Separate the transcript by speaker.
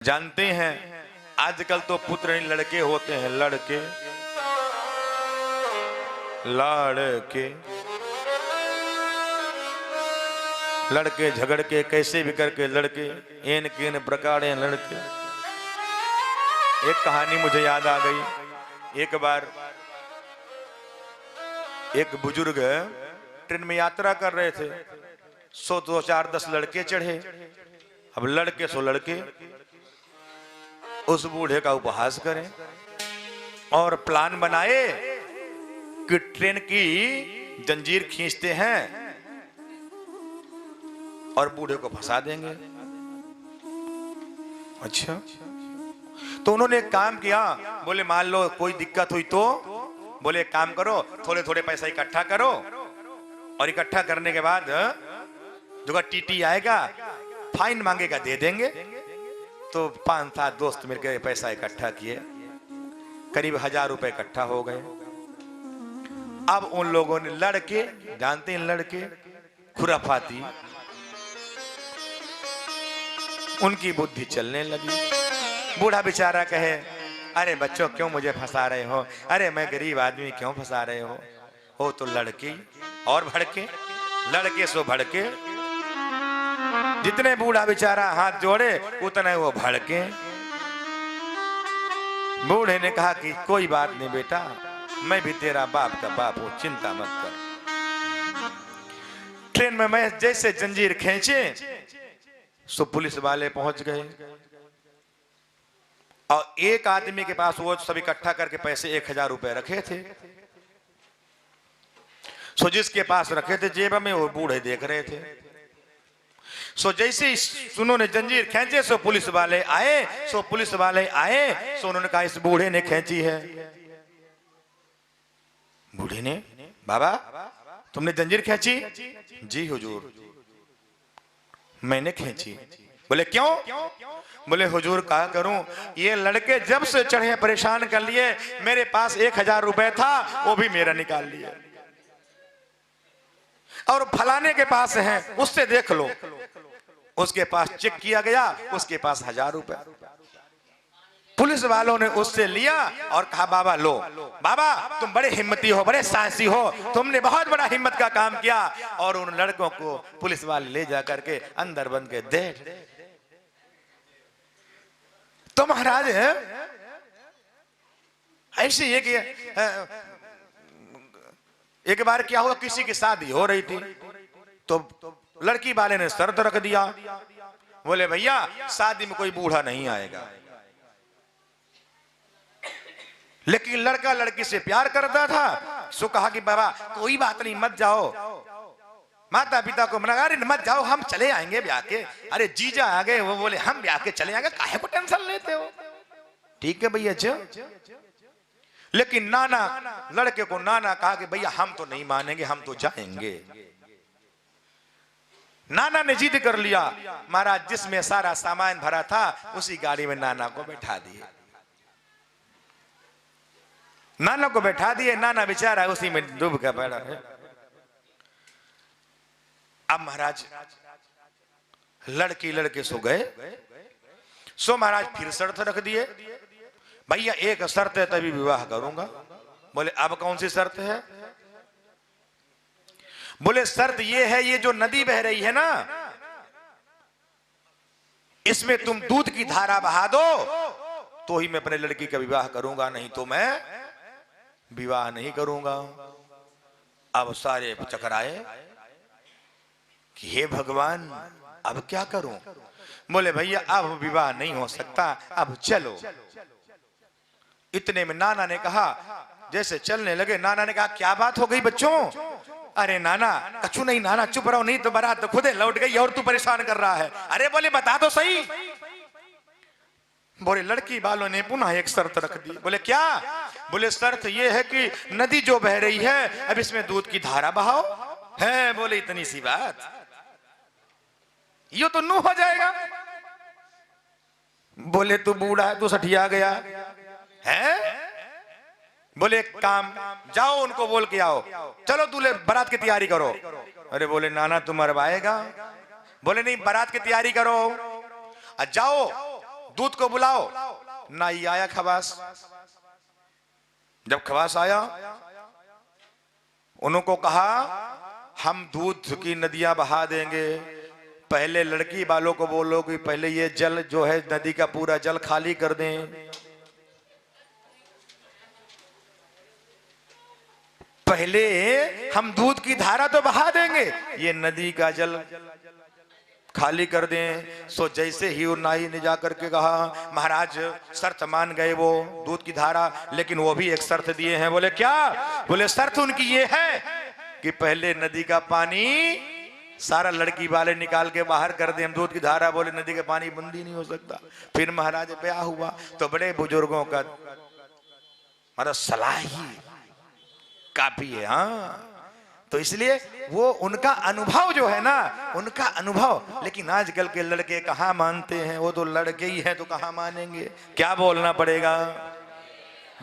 Speaker 1: जानते हैं आजकल तो पुत्र नहीं लड़के होते हैं, लड़के लड़के लड़के झगड़ के कैसे भी करके लड़के इन किन प्रकार लड़के। एक कहानी मुझे याद आ गई। एक बार एक बुजुर्ग ट्रेन में यात्रा कर रहे थे। 100 2 4 10 लड़के चढ़े। अब लड़के सो लड़के उस बूढ़े का उपहास करें और प्लान बनाए कि ट्रेन की जंजीर खींचते हैं और बूढ़े को फंसा देंगे। अच्छा, तो उन्होंने एक काम किया। बोले मान लो कोई दिक्कत हुई तो बोले एक काम करो, थोड़े थोड़े पैसा इकट्ठा करो और इकट्ठा करने के बाद जो टीटी आएगा फाइन मांगेगा दे देंगे। तो 5-7 दोस्त मिलकर पैसा इकट्ठा किए, करीब 1000 रुपए इकट्ठा हो गए। अब उन लोगों ने लड़के, जानते हैं लड़के खुराफाती, उनकी बुद्धि चलने लगी। बूढ़ा बेचारा कहे अरे बच्चों क्यों मुझे फंसा रहे हो, अरे मैं गरीब आदमी क्यों फंसा रहे हो तो लड़के और भड़के, लड़के सो भड़के। जितने बूढ़ा बेचारा हाथ जोड़े उतने वो भड़के। बूढ़े ने कहा कि कोई बात नहीं बेटा, मैं भी तेरा बाप का बाप हूं, चिंता मत कर। ट्रेन में मैं जैसे जंजीर खींचे सो पुलिस वाले पहुंच गए और एक आदमी के पास वो सब इकट्ठा करके पैसे 1000 रुपए रखे थे। सो जिसके पास रखे थे जेब में वो बूढ़े देख रहे थे। सो जैसे उन्होंने जंजीर खींचे सो पुलिस वाले आए। सो उन्होंने कहा इस बूढ़े ने खींची है। बूढ़े ने, बाबा तुमने जंजीर खींची? जी हुजूर मैंने खींची। बोले क्यों? बोले हुजूर कहा करूं, ये लड़के जब से चढ़े परेशान कर लिए, मेरे पास 1000 रुपए था वो भी मेरा निकाल लिया और फलाने के पास है उससे देख लो, उसके पास चेक किया गया, उसके पास 1000 रुपए। पुलिस वालों ने उससे लिया और कहा बाबा लो, बाबा तुम बड़े हिम्मती हो, बड़े साहसी हो, तुमने बहुत बड़ा हिम्मत का काम किया। और उन लड़कों को पुलिस वाले ले जा करके अंदर बंद के देख। तो महाराज ऐसे एक बार क्या हुआ, किसी की शादी हो रही थी तो लड़की वाले ने शर्त रख दिया। बोले भैया शादी में कोई बूढ़ा नहीं आएगा। लेकिन लड़का लड़की से प्यार करता था। सो कहा कि बाबा कोई बात नहीं मत जाओ। माता पिता को मना, अरे मत जाओ हम चले आएंगे ब्याह के। अरे जीजा आ गए, वो बोले हम ब्याह के चले आएंगे, काहे को टेंशन लेते हो? ठीक है भैया चल। लेकिन नाना, लड़के को नाना कहा कि भैया हम तो नहीं मानेंगे, हम तो जाएंगे। नाना ने जिद कर लिया। महाराज जिसमें सारा सामान भरा था उसी गाड़ी में नाना को बैठा दिए। नाना को बैठा दिए, नाना बेचारा उसी में डूब के पड़ा है। अब महाराज लड़की लड़के सो गए। सो महाराज फिर शर्त रख दिए, भैया एक शर्त है तभी विवाह करूंगा। बोले अब कौन सी शर्त है? बोले शर्त ये है, ये जो नदी बह रही है ना इसमें तुम दूध की धारा बहा दो तो ही मैं अपने लड़की का विवाह करूंगा, नहीं तो मैं विवाह नहीं करूंगा। अब सारे चकराए कि हे भगवान अब क्या करूं? बोले भैया अब विवाह नहीं हो सकता, अब चलो। इतने में नाना ने कहा, जैसे चलने लगे नाना ने कहा क्या बात हो गई बच्चों? अरे नाना कछु नहीं नाना, चुप रहो नहीं तो बारात तो खुदे लौट गई और तू परेशान कर रहा है। अरे बोले बता दो सही। बोले लड़की वालों ने पुनः एक शर्त रख दी। बोले क्या? बोले शर्त ये है कि नदी जो बह रही है अब इसमें दूध की धारा बहाओ। है बोले इतनी सी बात, ये तो नू हो जाएगा। बोले तू बूढ़ा है, तू सठिया गया है। बोले एक काम, जाओ उनको बोल के आओ, चलो दूल्हे बारात की तैयारी करो। अरे बोले नाना तुम मरवाएगा? बोले नहीं बारात की तैयारी करो, जाओ दूध को बुलाओ। नाई आया खवास। जब खवास आया, उनको कहा हम दूध की नदियां बहा देंगे, पहले लड़की वालों को बोलो कि पहले ये जल जो है नदी का पूरा जल खाली कर दें, पहले हम दूध की धारा तो बहा देंगे, ये नदी का जल खाली कर दें। सो जैसे ही वो नाई ने जाकर के कहा, महाराज शर्त मान गए वो दूध की धारा, लेकिन वो भी एक शर्त दिए हैं। बोले क्या? बोले शर्त उनकी ये है कि पहले नदी का पानी सारा लड़की वाले निकाल के बाहर कर दें, हम दूध की धारा। बोले नदी का पानी बंद ही नहीं हो सकता। फिर महाराज ब्याह हुआ तो बड़े बुजुर्गों का मतलब सलाह ही काफी है। हाँ, तो इसलिए वो उनका अनुभव जो है ना, उनका अनुभव। लेकिन आजकल के लड़के कहाँ मानते हैं? वो तो लड़के ही हैं तो कहाँ मानेंगे? क्या बोलना पड़ेगा?